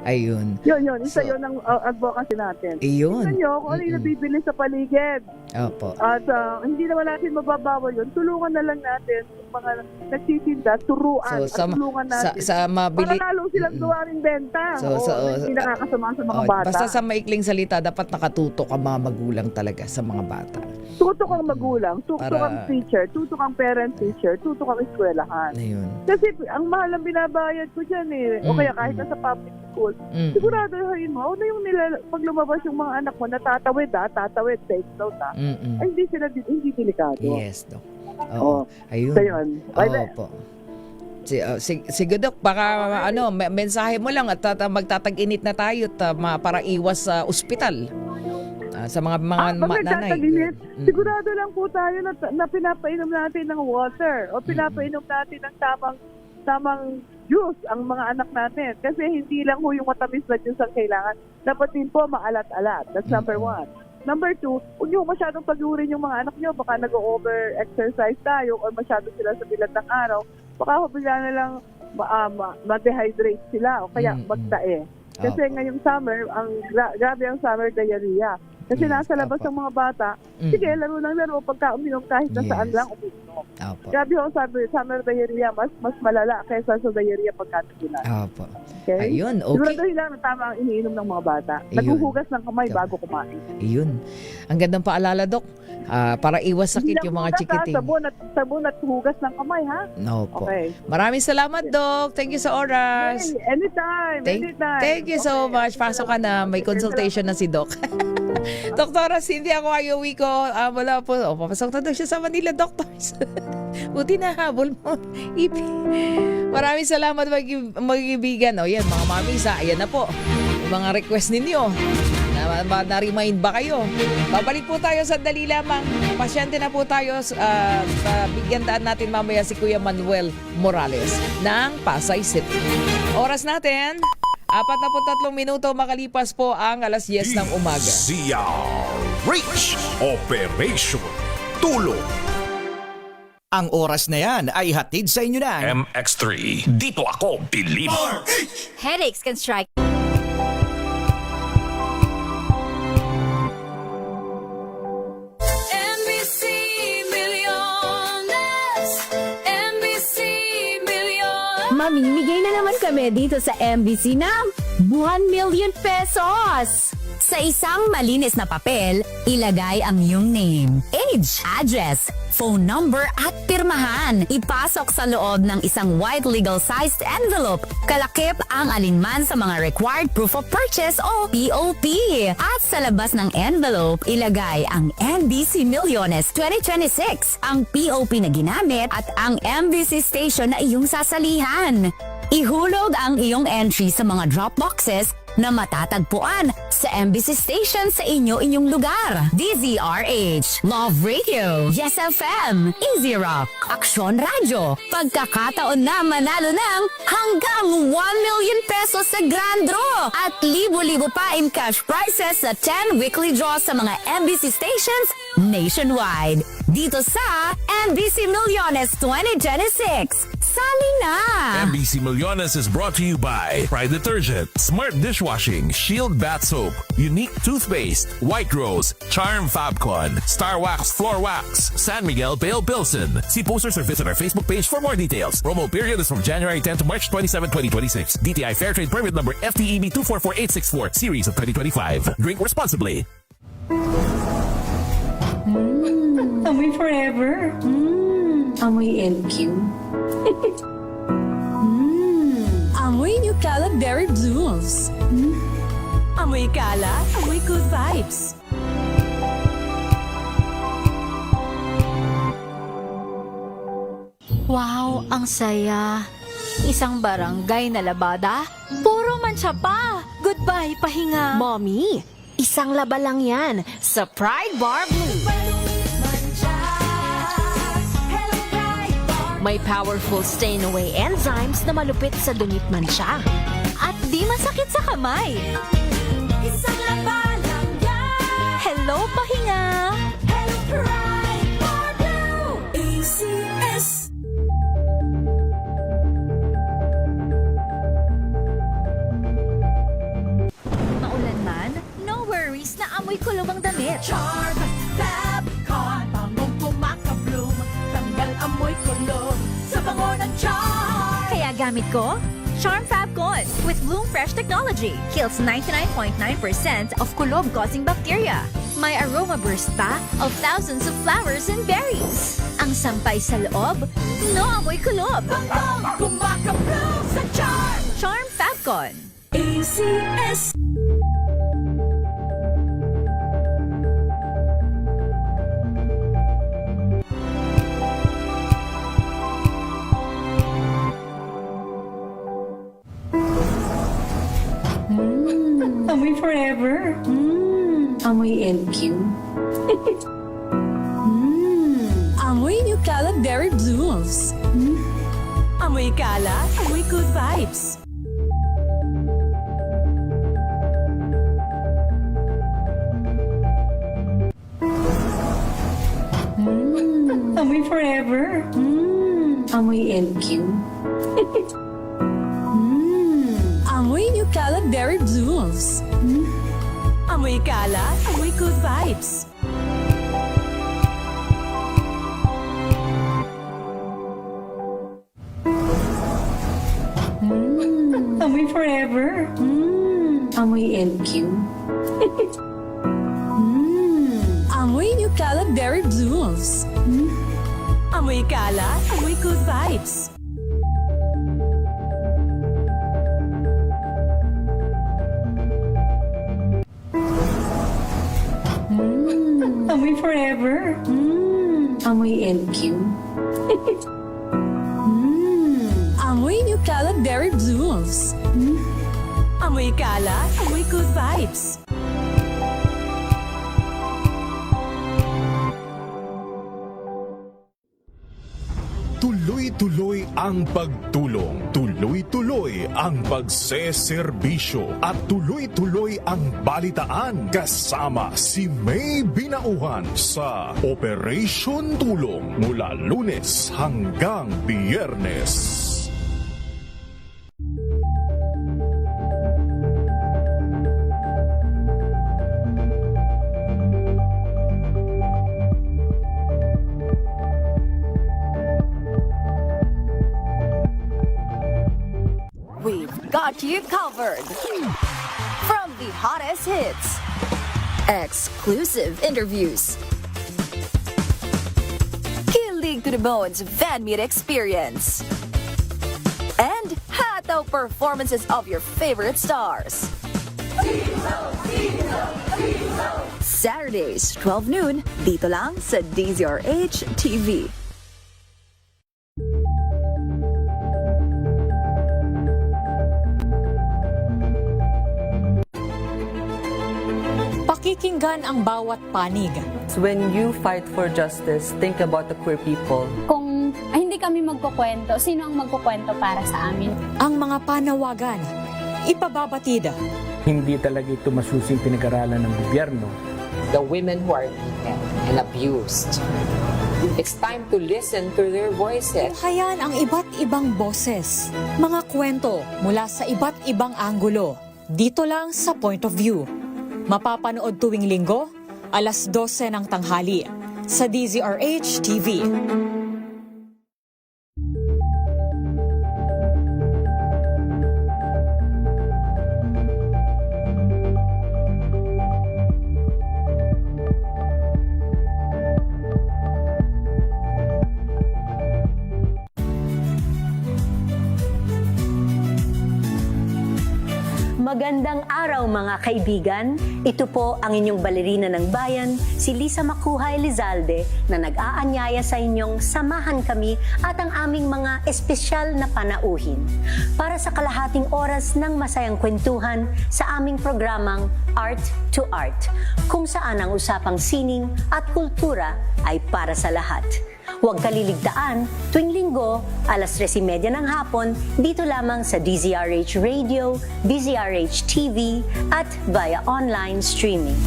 Speaker 1: Ayun.
Speaker 5: Yun. Isa yun ang advocacy natin.
Speaker 1: Tingnan
Speaker 5: nyo kung ano yung nabibili sa paligid.
Speaker 1: Opo.
Speaker 5: At hindi naman natin mababawal yun. Tulungan na lang natin yung mga nagtitinda, turuan. Tulungan natin. Para lalo silang gawa rin benta. Hindi nakakasama sa mga bata.
Speaker 1: Basta sa maikling salita, dapat nakatutok ang mga magulang talaga sa mga bata.
Speaker 5: Tutok ang magulang, tutok ang teacher, tutok ang parent-teacher, tutok ang eskwelahan.
Speaker 1: Ayun.
Speaker 5: Kasi ang mahal ang binabayad ko dyan O kaya kahit nasa public school, sigurado mo, na yung pag lumabas yung mga anak mo, tatawid, take note ay hindi delikado.
Speaker 1: Yes, Doc. Oo. Ayun.
Speaker 5: So yun.
Speaker 1: Opo. Sige, Doc, baka mensahe mo lang at magtatag-init na tayo para iwas sa ospital sa mga nanay.
Speaker 5: Sigurado lang po tayo na pinapainom natin ng water o pinapainom natin ng tamang juice ang mga anak natin. Kasi hindi lang yung matamis na juice ang kailangan. Dapat din po maalat-alat. That's number 1. Number 2, huwag niyo masyadong pagurin yung mga anak niyo. Baka nag-over-exercise tayo or masyado sila sa bilat ng araw. Baka bigla na lang ma-dehydrate sila o kaya magtae. Kasi ngayong summer, grabe ang summer diarrhea. Kasi nasa labas ng mga bata, sige, laro ng laro, pagka uminom kahit na saan lang uminom. Grabe ho, summer diarrhea, mas malala kaysa sa diarrhea pagkatugunan.
Speaker 1: Opo.
Speaker 5: Okay?
Speaker 1: Ayun, okay.
Speaker 5: Siguraduhin lang na tama ang iniinom ng mga bata.
Speaker 1: Ayun.
Speaker 5: Naghuhugas ng kamay bago kumain.
Speaker 1: Ayun. Ang gandang paalala, Dok. Para iwas sakit yung mga chikiting.
Speaker 5: Sabon at hugas ng kamay, ha?
Speaker 1: Opo.
Speaker 5: Okay.
Speaker 1: Maraming salamat, Dok. Thank you sa oras.
Speaker 5: Hey, anytime.
Speaker 1: Thank you so much. Pasok ka na. May consultation na si Doc. Doktora Cynthia Coayowi ko. Wala po. Papasok na daw siya sa Manila Doctors. Buti na habol mo. Ipi. Maraming salamat mag-ibigan. O yan, mga mamisa. Ayan na po. Yung mga request ninyo. Na-remind ba kayo? Babalik po tayo sa dali lamang. Pasyente na po tayo. Bigyan daan natin mamaya si Kuya Manuel Morales ng Pasay City. Oras natin, 43 minuto makalipas po ang alas 10 ng umaga.
Speaker 4: Reach Operation Tulong.
Speaker 6: Ang oras na yan ay hatid sa inyo ng
Speaker 4: MX3. Dito ako, believe.
Speaker 7: Headaches can strike.
Speaker 8: NBC Millones, NBC Millones.
Speaker 7: Mamimigay na naman kami dito sa MBC ng 1 million pesos. Sa isang malinis na papel, ilagay ang iyong name, age, address, phone number at pirmahan. Ipasok sa loob ng isang white legal-sized envelope. Kalakip ang alinman sa mga required proof of purchase o POP. At sa labas ng envelope, ilagay ang NBC Millones 2026, ang POP na ginamit at ang MBC station na iyong sasalihan. Ihulog ang iyong entry sa mga drop boxes na matatagpuan sa MBC station sa inyong lugar. DZRH, Love Radio, Yes FM, Easy Rock, Aksyon Radio. Pagkakataon na manalo ng hanggang 1 million pesos sa Grand Draw at libo-libo pa in cash prizes sa 10 weekly draws sa mga MBC stations nationwide. Dito sa MBC Millones 2026. Sali na!
Speaker 9: MBC Millones is brought to you by Pride Detergent, Smart Dishwashing, Shield Bath Soap, Unique Toothpaste, White Rose, Charm Fabcon, Star Wax Floor Wax, San Miguel Pale Pilsen. See posters or visit our Facebook page for more details. Promo period is from January 10 to March 27, 2026. DTI Fair Trade Permit number FTEB 244864, series of 2025. Drink responsibly.
Speaker 10: Amoy forever. Amoy LQ.
Speaker 7: Amoy New Cala Berry Blooms. Amoy Cala, amoy good vibes.
Speaker 8: Wow, ang saya. Isang barangay na labada, puro mancha pa. Goodbye, pahinga.
Speaker 11: Mommy, isang laba lang yan sa Pride Bar Blue. May powerful stain-away enzymes na malupit sa dunit mancha.
Speaker 8: At di masakit sa kamay. Isang laba lang yan. Hello, pahinga. Hello, Pride Bar Blue. ACS. Maulan man, no worries na amoy kulong ang damit. Charm Fabcon, bangong kumakabloom, tanggal amoy kulong sa bango ng charm. Kaya gamit ko, Charm Fabcon with Bloom Fresh technology. Kills 99.9% of kulob-causing bacteria. May aroma burst pa of thousands of flowers and berries. Ang sampay sa loob, no amoy kulob. Bangong kumakabloom sa charm. Charm Fabcon. ACS.
Speaker 10: Amoy forever. Amoy LQ.
Speaker 7: Amoy New Cala Berry Blooms. Amoy Cala, amoy good vibes.
Speaker 10: Amoy forever. Amoy LQ.
Speaker 7: Amoy New Caleb Berry Blooms. Amoy kala, amoy good vibes.
Speaker 10: Amoy forever. Amoy LQ.
Speaker 7: Amoy New Caleb Berry Blooms. Amoy kala, amoy good vibes.
Speaker 10: Amoy forever. Amoy LQ.
Speaker 7: Amoy New Caleb Berry Blooms. Amoy kala, amoy good vibes.
Speaker 4: Tuloy-tuloy ang pagtulong, tuloy-tuloy ang pagseserbisyo, at tuloy-tuloy ang balitaan kasama si May Binauhan sa Operation Tulong mula Lunes hanggang Biyernes.
Speaker 8: We've got you covered. From the hottest hits, exclusive interviews, kilig to the bones fan meet experience, and hataw performances of your favorite stars. Saturdays, 12 noon, dito lang sa DZRH TV.
Speaker 7: Pakikinggan ang bawat panig.
Speaker 12: When you fight for justice, think about the queer people.
Speaker 10: Kung hindi kami magkukwento, sino ang magkukwento para sa amin?
Speaker 7: Ang mga panawagan, ipababatid.
Speaker 12: Hindi talaga ito masusing pinag-aralan ng gobyerno.
Speaker 13: The women who are beaten and abused. It's time to listen to their voices.
Speaker 7: Hayan ang iba't ibang boses. Mga kwento mula sa iba't ibang anggulo. Dito lang sa Point of View. Mapapanood tuwing linggo, alas 12 ng tanghali sa DZRH TV.
Speaker 10: Magandang araw mga kaibigan. Ito po ang inyong balerina ng bayan, si Lisa Makuhay Lizalde, na nag-aanyaya sa inyong samahan kami at ang aming mga espesyal na panauhin para sa kalahating oras ng masayang kwentuhan sa aming programang Art to Art, kung saan ang usapang sining at kultura ay para sa lahat. Huwag kaliligtaan, tuwing linggo, alas 3:30 ng hapon, dito lamang sa DZRH Radio, DZRH TV, at via online streaming.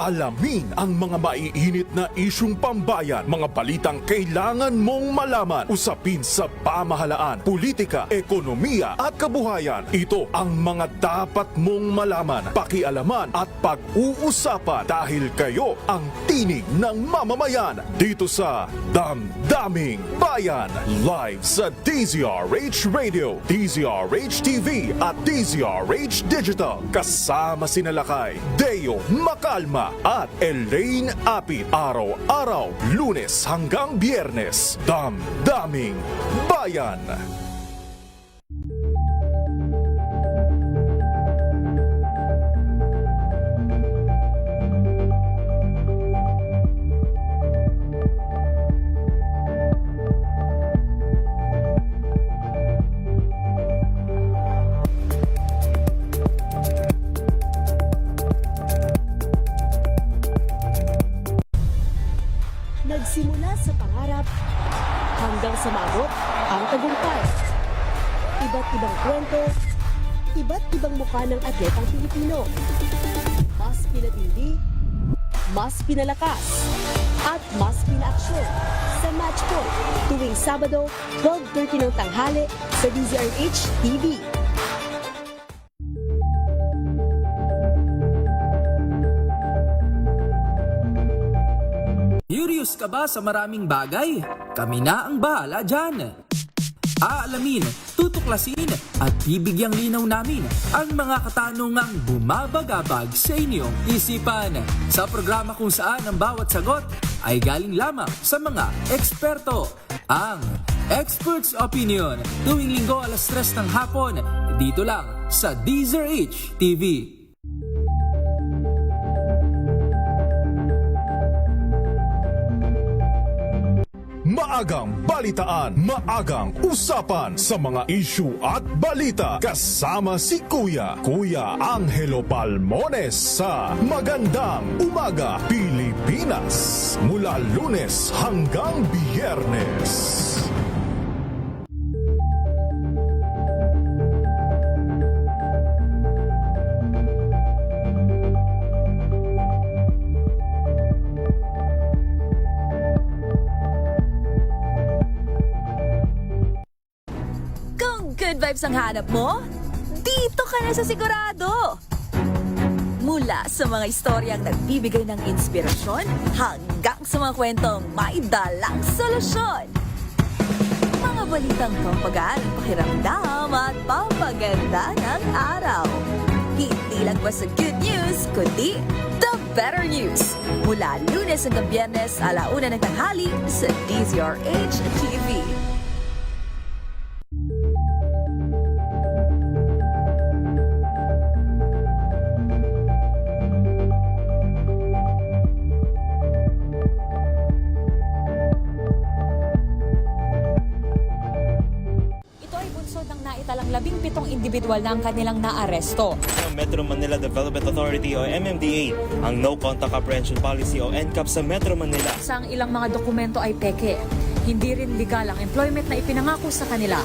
Speaker 4: Alamin ang mga maiinit na isyung pambayan, mga balitang kailangan mong malaman, usapin sa pamahalaan, politika, ekonomiya at kabuhayan. Ito ang mga dapat mong malaman, pakialaman at pag-uusapan dahil kayo ang tinig ng mamamayan dito sa Damdaming Bayan. Live sa DZRH Radio, DZRH TV at DZRH Digital. Kasama sinalakay Deo Macalma at Elaine Apit. Araw-araw, Lunes hanggang Biyernes. Damdaming Bayan.
Speaker 11: Nagsimula sa pangarap hanggang sa maabot ang tagumpay. Iba't ibang kwento,
Speaker 14: iba't ibang mukha ng atletang Pilipino. Mas pinatindi, mas pinalakas, at mas pinaaksyon sa Match Point tuwing Sabado, 12:30 ng tanghali sa DZRH TV.
Speaker 15: Curious ka ba sa maraming bagay? Kami na ang bahala dyan. Aalamin, tutuklasin at bibigyang linaw namin ang mga katanungang bumabagabag sa inyong isipan. Sa programa kung saan ang bawat sagot ay galing lamang sa mga eksperto. Ang Expert's Opinion, tuwing Linggo 3:00 ng hapon, dito lang sa DZRH TV.
Speaker 4: Maagang balitaan, maagang usapan sa mga issue at balita kasama si Kuya Angelo Palmones sa Magandang Umaga Pilipinas mula Lunes hanggang Biyernes.
Speaker 8: Good vibes ang hanap mo? Dito ka na sa sigurado! Mula sa mga istoryang nagbibigay ng inspirasyon hanggang sa mga kwentong may dalang solusyon. Mga balitang pampagaan ang pakiramdam at pampaganda ng araw. Hindi lang ba sa good news, kundi the better news. Mula Lunes hanggang Biyernes, 1:00 ng tanghali sa DZRH TV.
Speaker 16: Naitalang 17 individual na ang kanilang naaresto.
Speaker 17: Metro Manila Development Authority o MMDA ang No Contact Apprehension Policy o NCAP sa Metro Manila.
Speaker 16: Sa ilang mga dokumento ay peke. Hindi rin legal ang employment na ipinangako sa kanila.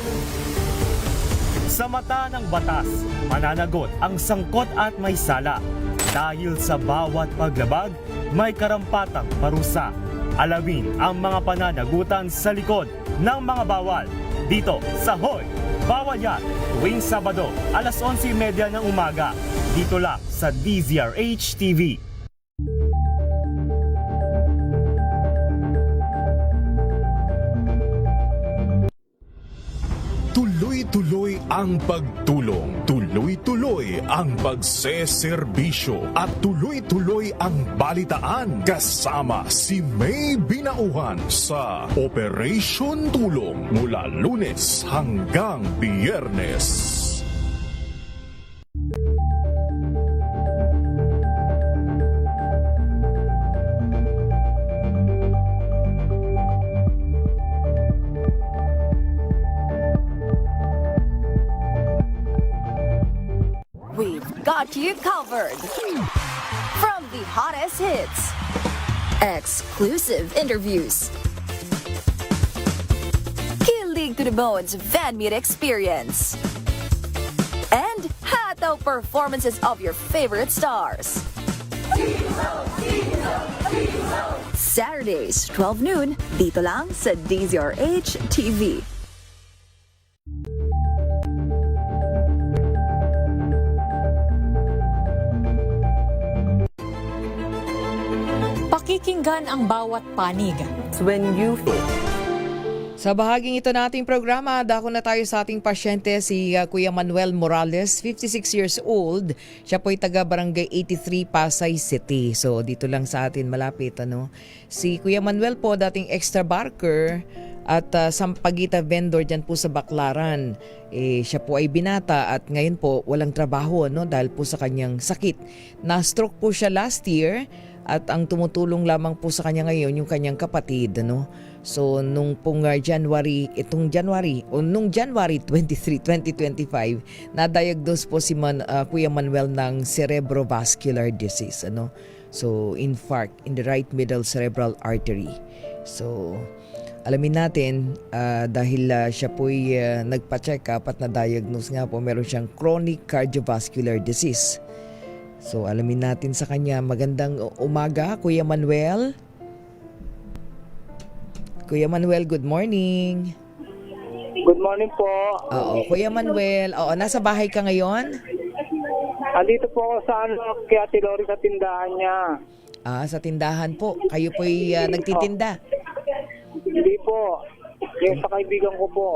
Speaker 18: Sa mata ng batas, mananagot ang sangkot at may sala. Dahil sa bawat paglabag, may karampatang parusa. Alamin ang mga pananagutan sa likod ng mga bawal. Dito sa Hoy! Bawal Yan, tuwing Sabado, 11:30 ng umaga. Dito lang sa DZRH TV.
Speaker 4: Tuloy-tuloy ang pagtulong, tuloy-tuloy ang pagseserbisyo at tuloy-tuloy ang balitaan kasama si May Binauhan sa Operation Tulong mula Lunes hanggang Biyernes.
Speaker 8: Got you covered. From the hottest hits, exclusive interviews, kilig to the bones fan meet experience, and hataw performances of your favorite stars. Saturdays, 12 noon, dito lang sa DZRH TV.
Speaker 16: Pakikinggan ang bawat panig.
Speaker 12: When you
Speaker 1: Sa bahaging ito nating programa, dako na tayo sa ating pasyente, si Kuya Manuel Morales, 56 years old. Siya po ay taga Barangay 83, Pasay City. So dito lang sa atin malapit. Si Kuya Manuel po dating extra barker at sampagita vendor dyan po sa Baclaran. Siya po ay binata at ngayon po walang trabaho dahil po sa kanyang sakit. Na-stroke po siya last year. At ang tumutulong lamang po sa kanya ngayon yung kanyang kapatid. So nung January 23, 2025, na-diagnose po si Kuya Manuel ng cerebrovascular disease. So infarct in the right middle cerebral artery. So alamin natin dahil siya po'y nagpa-check up at na-diagnose nga po meron siyang chronic cardiovascular disease. So alamin natin sa kanya. Magandang umaga, Kuya Manuel. Kuya Manuel, good morning.
Speaker 19: Good morning po.
Speaker 1: Oo, Kuya Manuel. Oo, nasa bahay ka ngayon?
Speaker 19: Andito po ako sa kay Ate Lori sa tindahan niya.
Speaker 1: Sa tindahan po. Kayo po'y nagtitinda?
Speaker 19: Hindi po. Yung sa kaibigan ko po.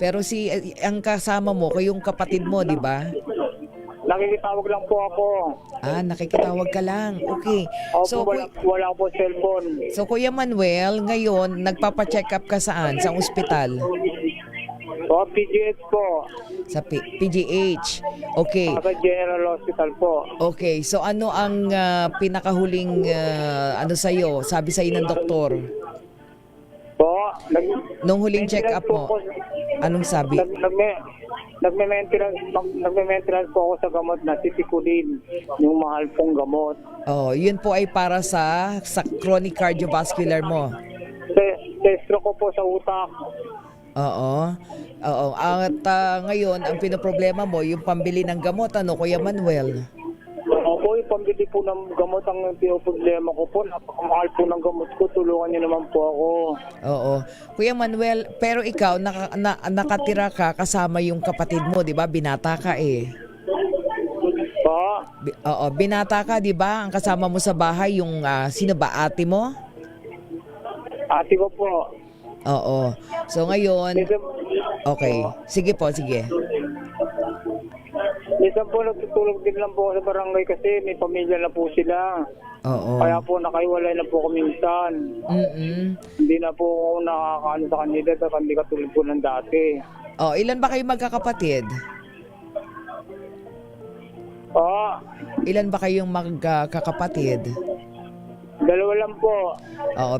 Speaker 1: Pero ang kasama mo, yung kapatid mo, di ba?
Speaker 19: Nakikitawag lang po ako.
Speaker 1: Nakikitawag ka lang. Okay.
Speaker 19: So, wala po cellphone.
Speaker 1: So, Kuya Manuel, ngayon, nagpapa-check up ka saan? Sa ospital?
Speaker 19: PGH po.
Speaker 1: Sa PGH. Okay.
Speaker 19: Sa General Hospital po.
Speaker 1: Okay. So, ano ang pinakahuling sa'yo? Sabi sa'yo ng doktor? Nung huling check up mo, anong sabi?
Speaker 19: Nagme-maintenance po ako sa gamot na titikulin, yung mahal pong gamot.
Speaker 1: Yun po ay para sa chronic cardiovascular mo.
Speaker 19: Sa stroke ko po sa utak.
Speaker 1: Oo. At ngayon, ang pinoproblema mo, yung pambili ng gamot, Kuya Manuel?
Speaker 19: Opo, yung pambili po ng gamot ang pinoproblema ko po. Napakamahal po ng gamot ko. Tulungan niyo naman po ako.
Speaker 1: Oo. Kuya Manuel, pero ikaw, nakatira ka kasama yung kapatid mo, di ba? Binata ka eh. Binata ka, di ba? Ang kasama mo sa bahay, yung sino ba, ate mo?
Speaker 19: Ate ko po.
Speaker 1: Oo. So ngayon, okay. Sige po, sige.
Speaker 19: Minsan po nagtutulog din lang po ako sa barangay kasi may pamilya na po sila.
Speaker 1: Oo.
Speaker 19: Kaya po nakaiwalay na po kami minsan. Hindi na po ako nakakaano sa kanila dahil hindi katulad po ng dati.
Speaker 1: Ilan ba kayo magkakapatid? Ilan ba kayong magkakapatid?
Speaker 19: 2 lang po.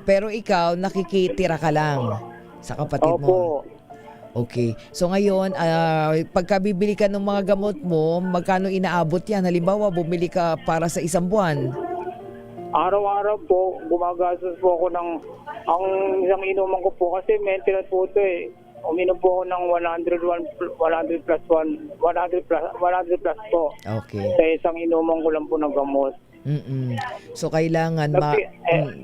Speaker 1: Pero ikaw, nakikitira ka lang sa kapatid mo?
Speaker 19: Opo.
Speaker 1: Okay. So ngayon, pagka bibili ka ng mga gamot mo, magkano inaabot yan? Halimbawa, bumili ka para sa isang buwan.
Speaker 19: Araw-araw po, gumagastos po ako ng, ang isang inuman ko po kasi maintenance po ito eh. Uminom po ako ng 100 plus po.
Speaker 1: Okay.
Speaker 19: Sa isang inuman ko lang po ng gamot.
Speaker 1: So kailangan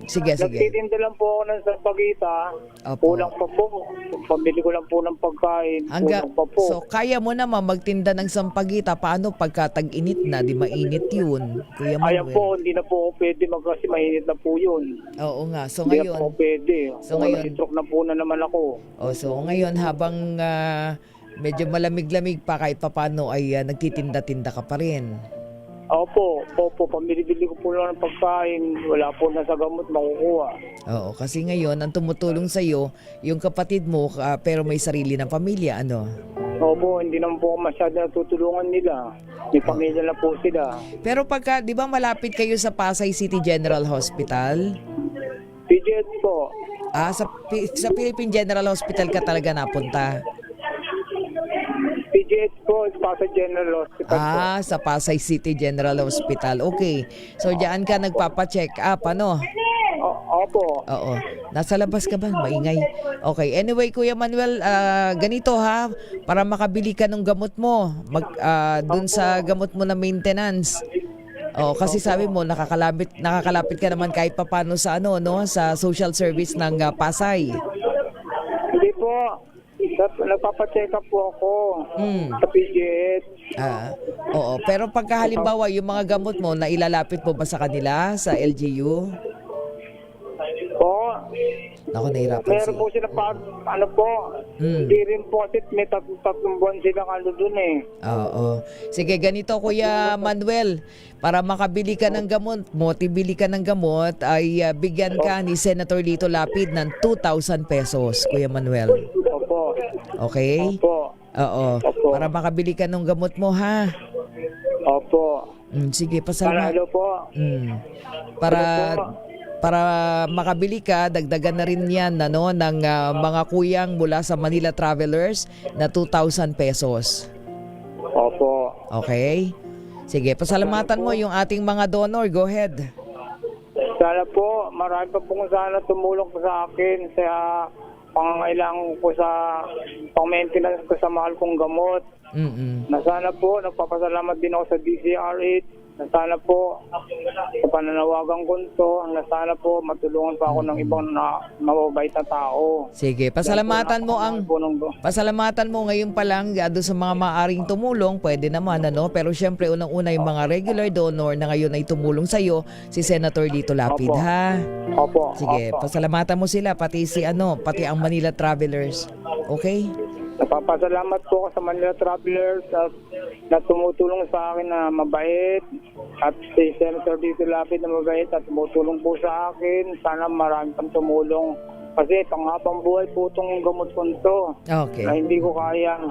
Speaker 1: sige.
Speaker 19: Nagtitinda lang po ako ng sampagita. Kulang pa po. Pambili ko lang po ng pagkain. Kulang pa po.
Speaker 1: So kaya mo naman magtinda ng sampagita. Paano pagka tag-init na? Di mainit yun, Kuya Manuel?
Speaker 19: Ayan po, hindi na po ako pwede kasi mainit na po yun.
Speaker 1: Oo nga. So
Speaker 19: hindi
Speaker 1: ngayon,
Speaker 19: na po pwede.
Speaker 1: So ngayon,
Speaker 19: stroke na po na naman ako.
Speaker 1: So ngayon habang medyo malamig-lamig pa kahit papano ay nagtitinda-tinda ka pa rin.
Speaker 19: Opo, pamili-bili ko po lang ng pagkain, wala po na sa gamot makukuha.
Speaker 1: Oo, kasi ngayon, ang tumutulong sa'yo, yung kapatid mo, pero may sarili ng pamilya, ano?
Speaker 19: Opo, hindi naman po masyado natutulungan nila. May pamilya na po sila.
Speaker 1: Pero pagka, di ba malapit kayo sa Pasay City General Hospital?
Speaker 19: PGH po.
Speaker 1: Sa Philippine General Hospital ka talaga napunta?
Speaker 19: PGH po, Pasay General Hospital po.
Speaker 1: Sa Pasay City General Hospital. Okay. So, diyan ka nagpapa-check up, ano?
Speaker 19: Opo.
Speaker 1: Oo. Nasa labas ka ba? Maingay. Okay. Anyway, Kuya Manuel, ganito ha, para makabili ka ng gamot mo, dun sa gamot mo na maintenance. Kasi sabi mo, nakakalapit ka naman kahit papano sa sa social service ng Pasay.
Speaker 19: Hindi po. Nagpapacheck up po ako sa PGH.
Speaker 1: Oo. Pero pagka halimbawa yung mga gamot mo, na ilalapit mo ba sa kanila, sa LGU? Ako, nahirapan
Speaker 19: meron po sila hindi rin po kasi may tatlong buwan silang doon eh.
Speaker 1: Oo. Sige, ganito Kuya Manuel, para makabili ka ng gamot, tibili ka ng gamot, ay bigyan ka ni Senator Lito Lapid ng 2,000 pesos, Kuya Manuel.
Speaker 19: Opo.
Speaker 1: Okay?
Speaker 19: Opo.
Speaker 1: Oo. Para makabili ka ng gamot mo, ha?
Speaker 19: Opo.
Speaker 1: Sige, pasalamat.
Speaker 19: Para po?
Speaker 1: Para makabili ka, dagdagan na rin yan ng mga kuyang mula sa Manila Travelers na 2,000 pesos.
Speaker 19: Opo.
Speaker 1: Okay? Sige, pasalamatan mo yung ating mga donor. Go ahead.
Speaker 19: Sana po, marami pa pong sana tumulong po sa akin sa pangangailangan ko sa pang-maintenance ko sa mahal kong gamot. Na sana po, nagpapasalamat din ako sa DCRH. Na sana po, sa pananawagan ko ito, na sana po matulungan pa ako ng ibang mababait na tao.
Speaker 1: Sige, pasalamatan mo ngayon pa lang doon sa mga maaaring tumulong, pwede naman ano, pero syempre unang-una yung mga regular donor na ngayon ay tumulong sa iyo, si Senator Lito Lapid,
Speaker 19: Opo.
Speaker 1: ha?
Speaker 19: Opo.
Speaker 1: Sige,
Speaker 19: opo.
Speaker 1: pasalamatan mo sila pati pati ang Manila Travelers. Okay?
Speaker 19: Napapasalamat po ako sa Manila Travelers na tumutulong sa akin na mabait at si Senator Lito Lapid na mabait at tumutulong po sa akin. Sana marami pang tumulong kasi panghabang buhay po itong gamot ko ito
Speaker 1: Okay.
Speaker 19: na hindi ko kaya.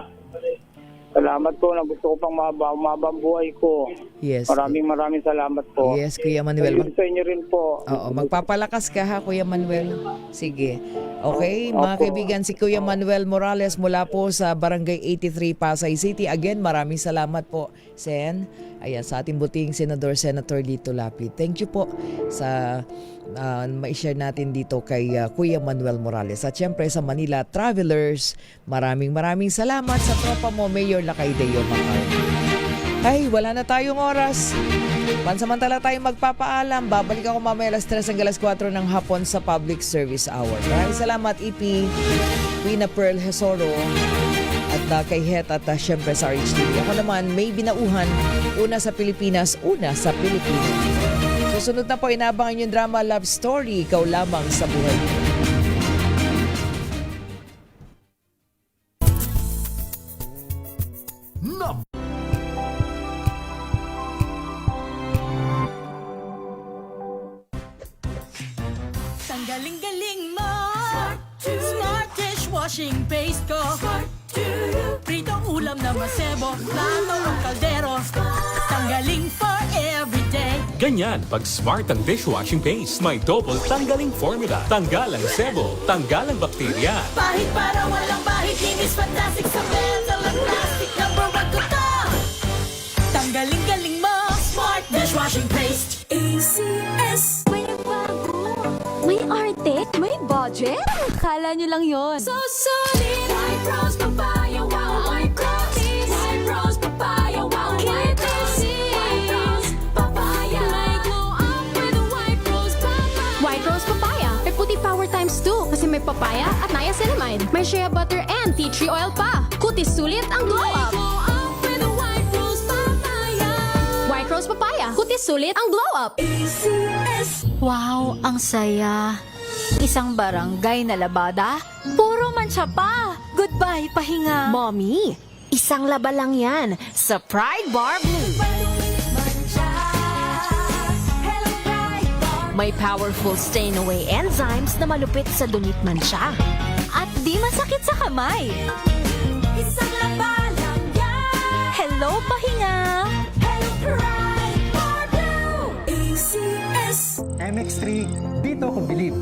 Speaker 19: Salamat po na gusto ko pang mabang buhay ko.
Speaker 1: Yes.
Speaker 19: Maraming salamat po.
Speaker 1: Yes, Kuya Manuel.
Speaker 19: Sa inyo rin po.
Speaker 1: Oo, magpapalakas ka ha, Kuya Manuel. Sige. Okay, mga
Speaker 19: Opo.
Speaker 1: kaibigan, si Kuya Manuel Morales mula po sa Barangay 83, Pasay City. Again, maraming salamat po, Sen. Ayan, sa ating buting Senator Lito Lapid. Thank you po sa ma-share natin dito kay Kuya Manuel Morales. At syempre sa Manila Travelers, maraming salamat sa tropa mo, Mayor Lakay Deo Macar. Ay, wala na tayong oras. Pansamantala tayong magpapaalam. Babalik ako mamaya alas 3 hanggang alas 4 ng hapon sa Public Service Hour. Maraming salamat, EP, Queen Pearl Hesoro, at kay Het at syempre sa RHTV. Ako naman, may binauhan. Una sa Pilipinas, una sa Pilipinas. Susunod na po, inabangan yung drama Love Story, Ikaw Lamang sa Buhay Ko.
Speaker 8: Tanggaling-galing mo Smart dishwashing paste ko Pritong ulam na masebo Plano ang kaldero Tanggaling for everyday.
Speaker 20: Ganyan pag smart ang dishwashing paste. May double tanggaling formula. Tanggal ang sebo, tanggal ang bakterya.
Speaker 8: Bahit para walang bahit Linis fantastic sa metal at plastic Number 1 ko to Tanggaling-galing mo Smart dishwashing paste ACS.
Speaker 11: May bago, may arte, may budget. Kala nyo lang yon.
Speaker 8: So solid White Rose Papaya Wow White Rose White Rose Papaya Wow White Rose White Rose Papaya
Speaker 11: May glow up with a White Rose Papaya. White Rose Papaya. May puti power times 2 kasi may papaya at niacinamide. May shea butter and tea tree oil pa. Kutis sulit ang glow up.
Speaker 8: Glow up with a White Rose Papaya.
Speaker 11: White Rose Papaya. Kutis sulit ang glow up.
Speaker 8: ACS.
Speaker 11: Wow, ang saya. Isang barangay na labada, puro mancha pa. Goodbye, pahinga.
Speaker 7: Mommy, isang laba lang yan sa Pride Bar Blue.
Speaker 11: May powerful stain-away enzymes na malupit sa dunit mancha. At di masakit sa kamay.
Speaker 8: Isang laba lang yan.
Speaker 11: Hello, pahinga.
Speaker 8: Hello Pride Bar Blue. ACS.
Speaker 21: MX3, dito ko bilib.